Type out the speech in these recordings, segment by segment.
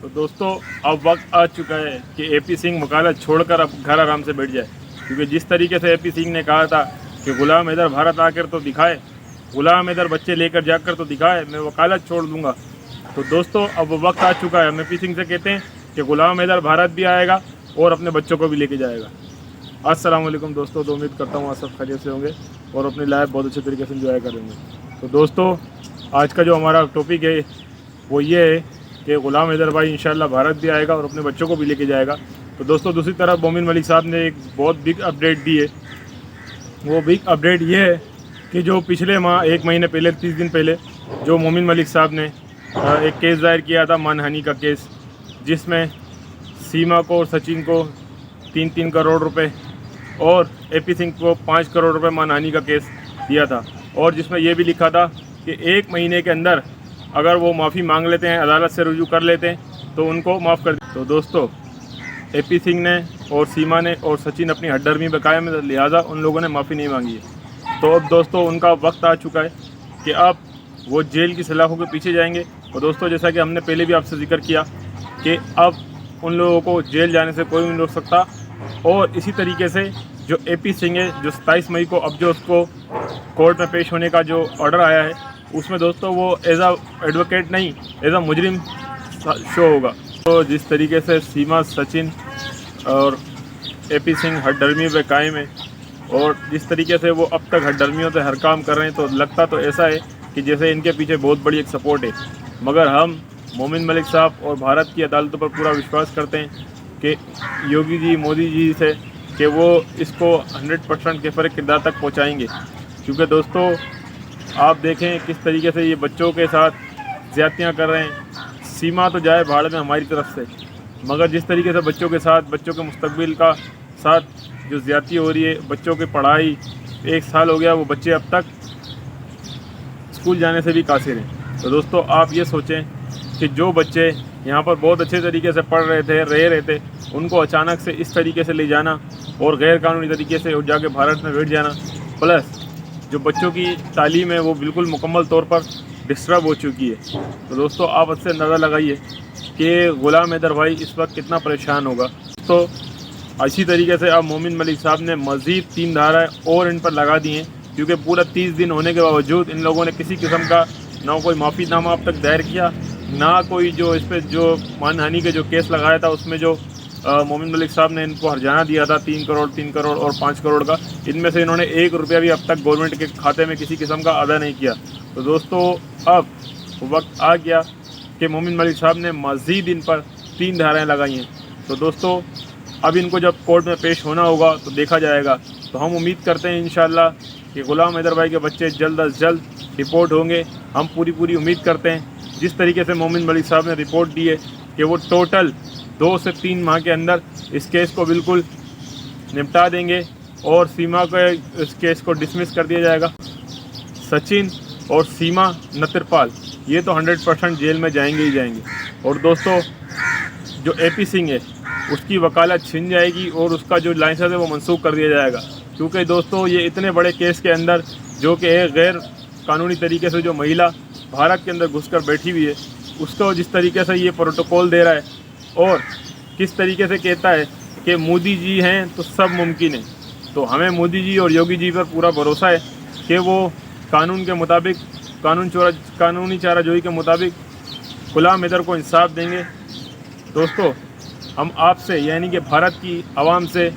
तो दोस्तों अब वक्त आ चुका है कि एपी सिंह वकालत छोड़कर अब घर आराम से बैठ जाए, क्योंकि जिस तरीके से एपी सिंह ने कहा था कि ग़ुलाम हैदर भारत आकर तो दिखाए, ग़ुलाम हैदर बच्चे लेकर जाकर तो दिखाए, मैं वकालत छोड़ दूंगा। तो दोस्तों अब वक्त आ चुका है, हम एपी सिंह से कहते हैं कि ग़ुलाम हैदर भारत भी आएगा और अपने बच्चों को भी लेके जाएगा। अस्सलाम वालेकुम दोस्तों, तो उम्मीद करता हूँ आप सब खैरियत से होंगे और अपनी लाइफ बहुत अच्छे तरीके से एंजॉय करेंगे। तो दोस्तों आज का जो हमारा टॉपिक है वो ये है कि ग़ुलाम हैदर भाई इंशाल्लाह भारत भी आएगा और अपने बच्चों को भी लेके जाएगा। तो दोस्तों दूसरी तरफ मोमिन मलिक साहब ने एक बहुत बिग अपडेट दी है। वो बिग अपडेट ये है कि जो पिछले माह 1 महीने पहले 30 दिन पहले जो मोमिन मलिक साहब ने एक केस दायर किया था, मानहानि का केस, जिसमें सीमा को और सचिन को 3-3 करोड़ रुपए और एपी सिंह को 5 करोड़ रुपए मानहानि का केस दिया था, और जिसमें यह भी लिखा था कि 1 महीने के अंदर अगर वो माफ़ी मांग लेते हैं, अदालत से रुजू कर लेते हैं तो उनको माफ़ कर दे। तो दोस्तों एपी सिंह ने और सीमा ने और सचिन अपनी हड्डर्मी बकाया में, लिहाजा उन लोगों ने माफ़ी नहीं मांगी है। तो अब दोस्तों उनका वक्त आ चुका है कि अब वो जेल की सलाखों के पीछे जाएंगे। और दोस्तों जैसा कि हमने पहले भी आपसे जिक्र किया कि अब उन लोगों को जेल जाने से कोई नहीं रोक सकता। और इसी तरीके से जो एपी सिंह है, जो 27 मई को अब जो उसको कोर्ट में पेश होने का जो ऑर्डर आया है, उसमें दोस्तों वो एज आ एडवोकेट नहीं, एज आ मुजरिम शो होगा। तो जिस तरीके से सीमा, सचिन और एपी सिंह हड्डर्मी पे कायम है और जिस तरीके से वो अब तक हड्डर्मियों से हर काम कर रहे हैं, तो लगता तो ऐसा है कि जैसे इनके पीछे बहुत बड़ी एक सपोर्ट है। मगर हम मोमिन मलिक साहब और भारत की अदालतों पर पूरा विश्वास करते हैं कि योगी जी, मोदी जी से कि वो इसको 100% के फ़र्क किरदार तक पहुँचाएँगे। क्योंकि दोस्तों आप देखें किस तरीके से ये बच्चों के साथ ज़्यादतियाँ कर रहे हैं। सीमा तो जाए भाड़ में हमारी तरफ से, मगर जिस तरीके से बच्चों के साथ, बच्चों के मुस्तकबिल का साथ जो ज़्यादती हो रही है, बच्चों की पढ़ाई, 1 साल हो गया वो बच्चे अब तक स्कूल जाने से भी कासिर हैं। तो दोस्तों आप ये सोचें कि जो बच्चे यहाँ पर बहुत अच्छे तरीके से पढ़ रहे थे, रह रहे थे, उनको अचानक से इस तरीके से ले जाना और गैर कानूनी तरीके से जाके भारत में बैठ जाना, प्लस जो बच्चों की तालीम है वो बिल्कुल मुकम्मल तौर पर डिस्टर्ब हो चुकी है। तो दोस्तों आप इससे अंदाज़ा लगाइए कि ग़ुलाम हैदर भाई इस वक्त कितना परेशान होगा। तो इसी तरीके से अब मोमिन मलिक साहब ने मज़ीद 3 धाराएँ और इन पर लगा दी हैं, क्योंकि पूरा 30 दिन होने के बावजूद इन लोगों ने किसी किस्म का ना कोई माफ़ीनामा अब तक दायर किया, ना कोई जो इस पर जो मानहानि के जो केस लगाया था उसमें जो मोमिन मलिक साहब ने इनको हर्जाना दिया था 3 करोड़ और 5 करोड़ का, इनमें से इन्होंने 1 रुपया भी अब तक गवर्नमेंट के खाते में किसी किस्म का अदा नहीं किया। तो दोस्तों अब वक्त आ गया कि मोमिन मलिक साहब ने मज़ीद इन पर 3 धाराएँ लगाई हैं। तो दोस्तों अब इनको जब कोर्ट में पेश होना होगा तो देखा जाएगा। तो हम उम्मीद करते हैं इंशाल्लाह कि ग़ुलाम हैदर भाई के बच्चे जल्द अज जल्द रिपोर्ट होंगे। हम पूरी उम्मीद करते हैं। जिस तरीके से मोमिन मलिक साहब ने रिपोर्ट दी है कि वो टोटल 2 से 3 माह के अंदर इस केस को बिल्कुल निपटा देंगे और सीमा के इस केस को डिसमिस कर दिया जाएगा। सचिन और सीमा नत्रपाल ये तो 100% जेल में जाएंगे ही जाएंगे। और दोस्तों जो एपी सिंह है उसकी वकालत छिन जाएगी और उसका जो लाइसेंस है वो मनसूख कर दिया जाएगा। क्योंकि दोस्तों ये इतने बड़े केस के अंदर, जो कि एक गैर कानूनी तरीके से जो महिला भारत के अंदर घुसकर बैठी हुई है, उसको जिस तरीके से ये प्रोटोकॉल दे रहा है और किस तरीके से कहता है कि मोदी जी हैं तो सब मुमकिन है, तो हमें मोदी जी और योगी जी पर पूरा भरोसा है कि वो कानून के मुताबिक, कानूनी चाराजोई के मुताबिक ग़ुलाम हैदर को इंसाफ देंगे। दोस्तों हम आपसे यानी कि भारत की आवाम से,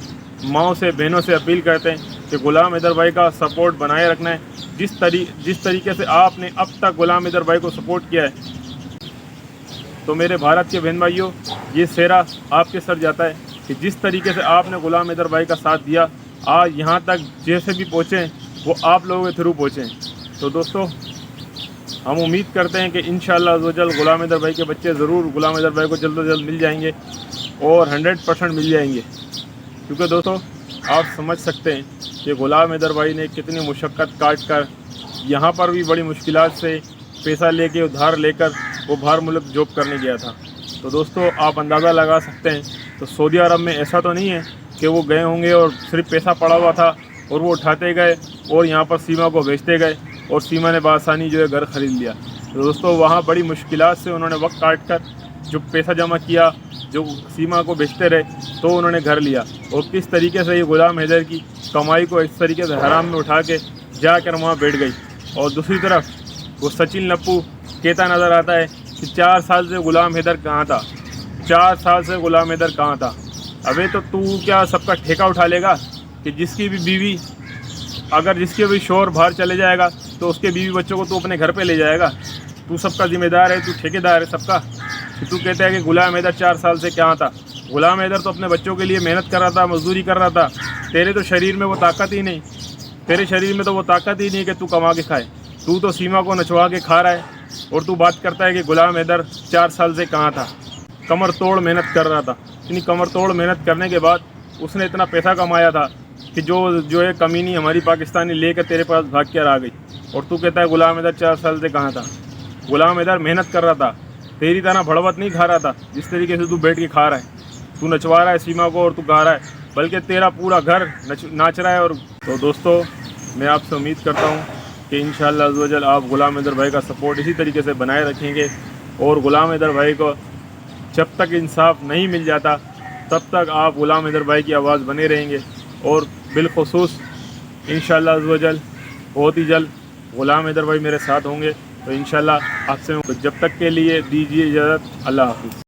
माँओं से, बहनों से अपील करते हैं कि ग़ुलाम हैदर भाई का सपोर्ट बनाए रखना है। जिस तरीके से आपने अब तक ग़ुलाम हैदर भाई को सपोर्ट किया है, तो मेरे भारत के बहन भाइयों ये सेहरा आपके सर जाता है कि जिस तरीके से आपने ग़ुलाम हैदर भाई का साथ दिया, आज यहाँ तक जैसे भी पहुँचे वो आप लोगों के थ्रू पहुँचे। तो दोस्तों हम उम्मीद करते हैं कि इंशाअल्लाह जल्द ग़ुलाम हैदर भाई के बच्चे ज़रूर ग़ुलाम हैदर भाई को जल्द से जल्द मिल जाएंगे और 100% मिल जाएंगे। क्योंकि दोस्तों आप समझ सकते हैं कि ग़ुलाम हैदर भाई ने कितनी मुशक्क़त काट कर यहाँ पर भी बड़ी मुश्किलात से पैसा लेके, उधार लेकर वो बाहर मुल्क जॉब करने गया था। तो दोस्तों आप अंदाज़ा लगा सकते हैं। तो सऊदी अरब में ऐसा तो नहीं है कि वो गए होंगे और सिर्फ पैसा पड़ा हुआ था और वो उठाते गए और यहाँ पर सीमा को भेजते गए और सीमा ने बआसानी जो है घर ख़रीद लिया। तो दोस्तों वहाँ बड़ी मुश्किलात से उन्होंने वक्त काट कर जो पैसा जमा किया, जो सीमा को बेचते रहे, तो उन्होंने घर लिया। और किस तरीके से ये गुलाम हैदर की कमाई को इस तरीके से हराम में उठा के जाकर वहाँ बैठ गई। और दूसरी तरफ वो सचिन लप्पू कहता नज़र आता है कि 4 साल से गुलाम हैदर कहाँ था, 4 साल से गुलाम हैदर कहाँ था। अबे तो तू क्या सबका ठेका उठा लेगा कि जिसकी भी बीवी, अगर जिसके भी शोहर बाहर चले जाएगा तो उसके बीवी बच्चों को तू अपने घर पे ले जाएगा? तू सबका जिम्मेदार है, तू ठेकेदार है सबका। कि तू कहता है कि गुलाम हैदर 4 साल से क्या था। गुलाम हैदर तो अपने बच्चों के लिए मेहनत कर रहा था, मजदूरी कर रहा था। तेरे तो शरीर में वो ताकत ही नहीं, तेरे शरीर में तो वो ताकत ही नहीं कि तू कमा के खाए। तू तो सीमा को नचवा के खा रहा है और तू बात करता है कि गुलाम हैदर 4 साल से कहाँ था। कमर तोड़ मेहनत कर रहा था। इतनी कमर तोड़ मेहनत करने के बाद उसने इतना पैसा कमाया था कि जो है कमीनी हमारी पाकिस्तानी लेकर तेरे पास भाग कर आ गई। और तू कहता है गुलाम हैदर 4 साल से कहाँ था। गुलाम हैदर मेहनत कर रहा था, तेरी तरह भड़वत नहीं खा रहा था जिस तरीके से तू बैठ के खा रहा है। तू नचवा रहा है सीमा को और तू गा रहा है, बल्कि तेरा पूरा घर नाच रहा है। और तो दोस्तों, मैं आपसे उम्मीद करता हूँ कि इंशाअल्लाह अज़्ज़ व जल आप गुलाम हैदर भाई का सपोर्ट इसी तरीके से बनाए रखेंगे। और गुलाम हैदर भाई को जब तक इंसाफ नहीं मिल जाता तब तक आप गुलाम हैदर भाई की आवाज़ बने रहेंगे। और बिलखुसूस इंशाअल्लाह अज़्ज़ व जल बहुत ही जल्द गुलाम हैदर भाई मेरे साथ होंगे। तो इंशाअल्लाह आपसे जब तक के लिए दीजिए इजाज़त। अल्लाह हाफ़िज़।